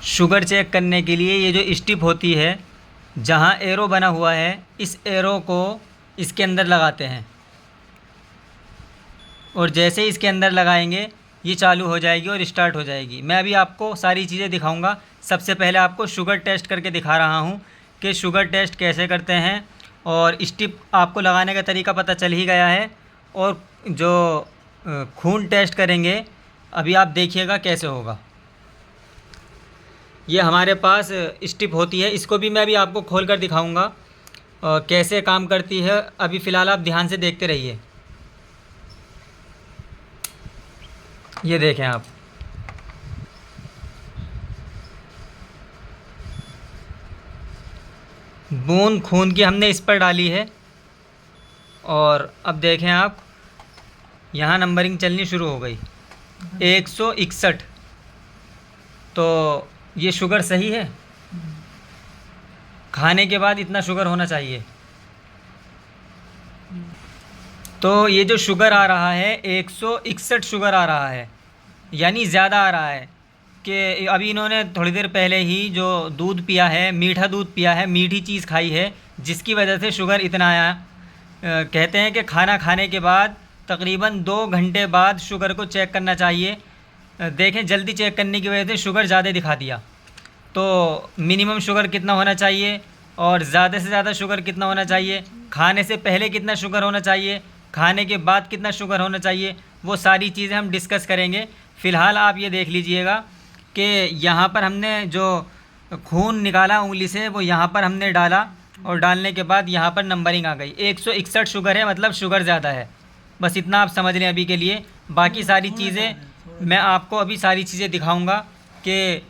Sugar check करने के लिए ये जो स्टिप होती है, जहाँ एरो बना हुआ है, इस एरो को इसके अंदर लगाते हैं और जैसे ही इसके अंदर लगाएंगे ये चालू हो जाएगी और स्टार्ट हो जाएगी। मैं अभी आपको सारी चीज़ें दिखाऊंगा। सबसे पहले आपको शुगर टेस्ट करके दिखा रहा हूँ कि शुगर टेस्ट कैसे करते हैं, और स्टिप आपको लगाने का तरीका पता चल ही गया है। और जो खून टेस्ट करेंगे अभी आप देखिएगा कैसे होगा। ये हमारे पास स्टिप होती है, इसको भी मैं अभी आपको खोल कर दिखाऊँगा कैसे काम करती है। अभी फ़िलहाल आप ध्यान से देखते रहिए। ये देखें आप, बूंद खून की हमने इस पर डाली है और अब देखें आप, यहाँ नंबरिंग चलनी शुरू हो गई 161। तो ये शुगर सही है। खाने के बाद इतना शुगर होना चाहिए। तो ये जो शुगर आ रहा है 161 शुगर आ रहा है, यानी ज़्यादा आ रहा है कि अभी इन्होंने थोड़ी देर पहले ही जो दूध पिया है, मीठा दूध पिया है, मीठी चीज़ खाई है, जिसकी वजह से शुगर इतना आया। कहते हैं कि खाना खाने के बाद तकरीबन 2 घंटे बाद शुगर को चेक करना चाहिए। देखें, जल्दी चेक करने की वजह से शुगर ज़्यादा दिखा दिया। तो मिनिमम शुगर कितना होना चाहिए और ज़्यादा से ज़्यादा शुगर कितना होना चाहिए, खाने से पहले कितना शुगर होना चाहिए, खाने के बाद कितना शुगर होना चाहिए, वो सारी चीज़ें हम डिस्कस करेंगे। फ़िलहाल आप ये देख लीजिएगा कि यहाँ पर हमने जो खून निकाला उंगली से वो यहाँ पर हमने डाला और डालने के बाद यहाँ पर नंबरिंग आ गई 161 शुगर है, मतलब शुगर ज़्यादा है। बस इतना आप समझ लें अभी के लिए। बाकी सारी चीज़ें मैं आपको अभी सारी चीज़ें दिखाऊंगा कि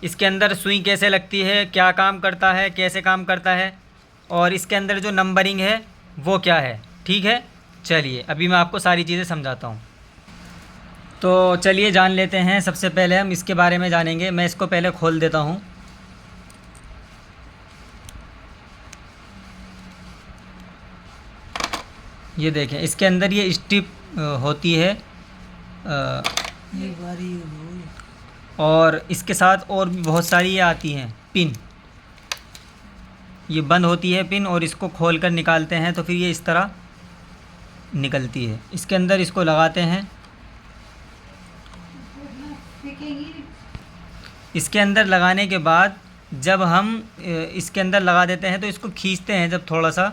इसके अंदर सुई कैसे लगती है, क्या काम करता है, कैसे काम करता है, और इसके अंदर जो नंबरिंग है वो क्या है। ठीक है, चलिए अभी मैं आपको सारी चीज़ें समझाता हूँ। तो चलिए जान लेते हैं। सबसे पहले हम इसके बारे में जानेंगे। मैं इसको पहले खोल देता हूँ। ये देखें, इसके अंदर ये स्ट्रिप होती है और इसके साथ और भी बहुत सारी ये आती हैं पिन। ये बंद होती है पिन और इसको खोल कर निकालते हैं तो फिर ये इस तरह निकलती है। इसके अंदर इसको लगाते हैं। इसके अंदर लगाने के बाद जब हम इसके अंदर लगा देते हैं तो इसको खींचते हैं, जब थोड़ा सा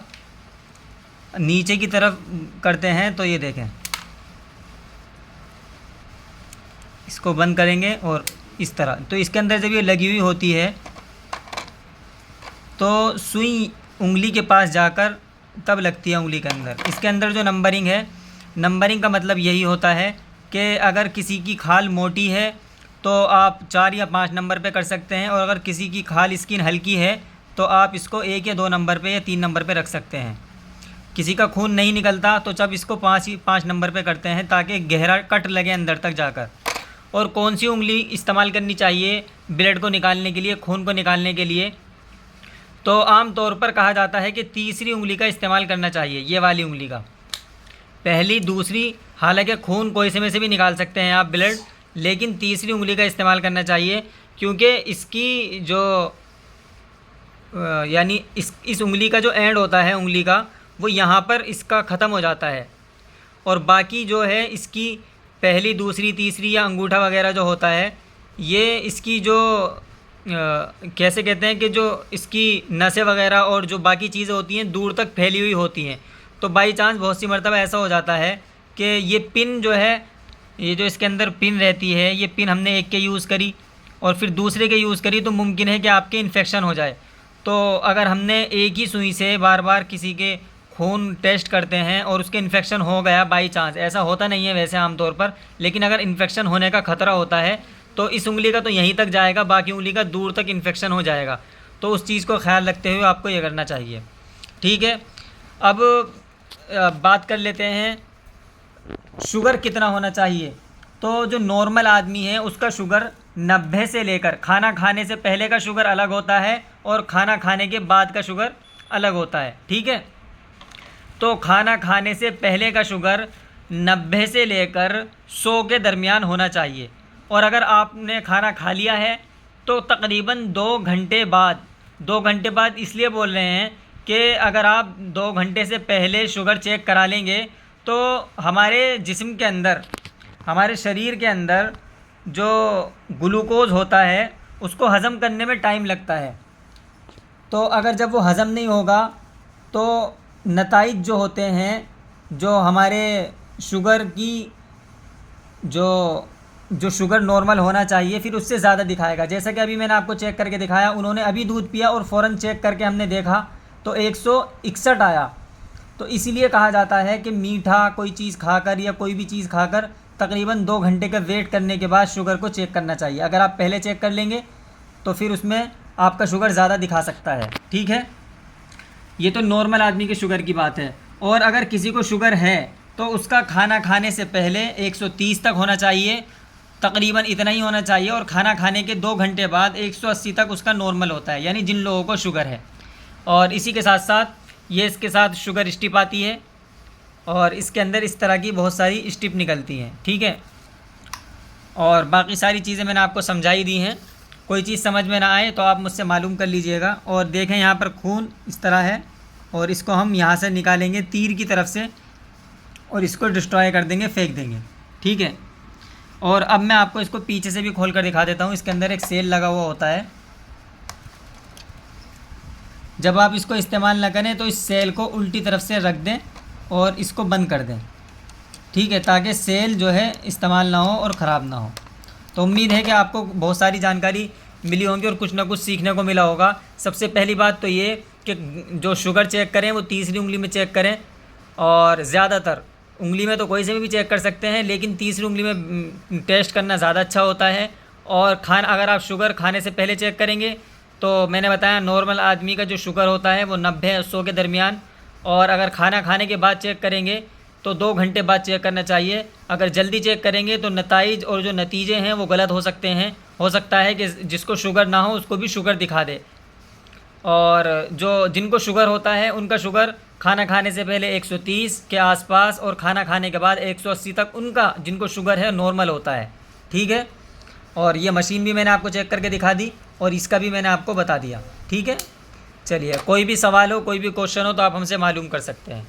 नीचे की तरफ करते हैं तो ये देखें, इसको बंद करेंगे और इस तरह। तो इसके अंदर जब ये लगी हुई होती है तो सुई उंगली के पास जाकर तब लगती है उंगली के अंदर। इसके अंदर जो नंबरिंग है, नंबरिंग का मतलब यही होता है कि अगर किसी की खाल मोटी है तो आप 4 या 5 नंबर पे कर सकते हैं, और अगर किसी की खाल स्किन हल्की है तो आप इसको 1 या 2 नंबर पे या 3 नंबर पे रख सकते हैं। किसी का खून नहीं निकलता तो जब इसको 5 नंबर पे करते हैं ताकि गहरा कट लगे अंदर तक जाकर। और कौन सी उंगली इस्तेमाल करनी चाहिए ब्लड को निकालने के लिए, खून को निकालने के लिए, तो आम तौर पर कहा जाता है कि तीसरी उंगली का इस्तेमाल करना चाहिए, ये वाली उंगली का। पहली, दूसरी, हालांकि खून कोई से में से भी निकाल सकते हैं आप ब्लड, लेकिन तीसरी उंगली का इस्तेमाल करना चाहिए, क्योंकि इसकी जो यानी इस उंगली का जो एंड होता है उंगली का, वो यहाँ पर इसका ख़त्म हो जाता है, और बाकी जो है इसकी पहली, दूसरी, तीसरी या अंगूठा वगैरह जो होता है, ये इसकी जो कैसे कहते हैं कि जो इसकी नसें वगैरह और जो बाकी चीज़ें होती हैं दूर तक फैली हुई होती हैं। तो बाई चांस बहुत सी मरतबा ऐसा हो जाता है कि ये पिन जो है, ये जो इसके अंदर पिन रहती है, ये पिन हमने एक के यूज़ करी और फिर दूसरे के यूज़ करी तो मुमकिन है कि आपके इन्फेक्शन हो जाए। तो अगर हमने एक ही सुई से बार बार किसी के खून टेस्ट करते हैं और उसके इन्फेक्शन हो गया बाई चांस, ऐसा होता नहीं है वैसे आमतौर पर, लेकिन अगर इन्फेक्शन होने का ख़तरा होता है तो इस उंगली का तो यहीं तक जाएगा, बाकी उंगली का दूर तक इन्फेक्शन हो जाएगा। तो उस चीज़ को ख्याल रखते हुए आपको ये करना चाहिए। ठीक है, अब बात कर लेते हैं शुगर कितना होना चाहिए। तो जो नॉर्मल आदमी है उसका शुगर 90 से लेकर, खाना खाने से पहले का शुगर अलग होता है और खाना खाने के बाद का शुगर अलग होता है। ठीक है, तो खाना खाने से पहले का शुगर 90 से लेकर 100 के दरमियान होना चाहिए, और अगर आपने खाना खा लिया है तो तकरीबन 2 घंटे बाद इसलिए बोल रहे हैं कि अगर आप 2 घंटे से पहले शुगर चेक करा लेंगे तो हमारे जिस्म के अंदर, हमारे शरीर के अंदर जो ग्लूकोज़ होता है उसको हज़म करने में टाइम लगता है। तो अगर जब वो हज़म नहीं होगा तो नताइज जो होते हैं, जो हमारे शुगर की जो शुगर नॉर्मल होना चाहिए फिर उससे ज़्यादा दिखाएगा। जैसा कि अभी मैंने आपको चेक करके दिखाया, उन्होंने अभी दूध पिया और फ़ौरन चेक करके हमने देखा तो 161 आया। तो इसीलिए कहा जाता है कि मीठा कोई चीज़ खाकर या कोई भी चीज़ खाकर तकरीबन 2 घंटे का वेट करने के बाद शुगर को चेक करना चाहिए। अगर आप पहले चेक कर लेंगे तो फिर उसमें आपका शुगर ज़्यादा दिखा सकता है। ठीक है, ये तो नॉर्मल आदमी के शुगर की बात है। और अगर किसी को शुगर है तो उसका खाना खाने से पहले 130 तक होना चाहिए, तकरीबन इतना ही होना चाहिए। और खाना खाने के 2 घंटे बाद 180 तक उसका नॉर्मल होता है, यानी जिन लोगों को शुगर है। और इसी के साथ साथ ये इसके साथ शुगर स्टिप आती है और इसके अंदर इस तरह की बहुत सारी स्टिप निकलती हैं। ठीक है, और बाकी सारी चीज़ें मैंने आपको समझाई दी हैं। कोई चीज़ समझ में ना आए तो आप मुझसे मालूम कर लीजिएगा। और देखें यहाँ पर खून इस तरह है और इसको हम यहाँ से निकालेंगे तीर की तरफ से और इसको डिस्ट्रॉय कर देंगे, फेंक देंगे। ठीक है, और अब मैं आपको इसको पीछे से भी खोल कर दिखा देता हूँ। इसके अंदर एक सेल लगा हुआ होता है। जब आप इसको इस्तेमाल ना करें तो इस सेल को उल्टी तरफ से रख दें और इसको बंद कर दें। ठीक है, ताकि सेल जो है इस्तेमाल ना हो और ख़राब ना हो। तो उम्मीद है कि आपको बहुत सारी जानकारी मिली होगी और कुछ ना कुछ सीखने को मिला होगा। सबसे पहली बात तो ये कि जो शुगर चेक करें वो तीसरी उंगली में चेक करें, और ज़्यादातर उंगली में तो कोई से भी चेक कर सकते हैं, लेकिन तीसरी उंगली में टेस्ट करना ज़्यादा अच्छा होता है। और अगर आप शुगर खाने से पहले चेक करेंगे तो मैंने बताया नॉर्मल आदमी का जो शुगर होता है वो 90-100 के दरमियान। और अगर खाना खाने के बाद चेक करेंगे तो 2 घंटे बाद चेक करना चाहिए। अगर जल्दी चेक करेंगे तो नताइज और जो नतीजे हैं वो गलत हो सकते हैं। हो सकता है कि जिसको शुगर ना हो उसको भी शुगर दिखा दे। और जिनको शुगर होता है उनका शुगर खाना खाने से पहले 130 के आसपास और खाना खाने के बाद 180 तक उनका जिनको शुगर है नॉर्मल होता है। ठीक है, और ये मशीन भी मैंने आपको चेक करके दिखा दी और इसका भी मैंने आपको बता दिया। ठीक है, चलिए, कोई भी सवाल हो, कोई भी क्वेश्चन हो तो आप हमसे मालूम कर सकते हैं।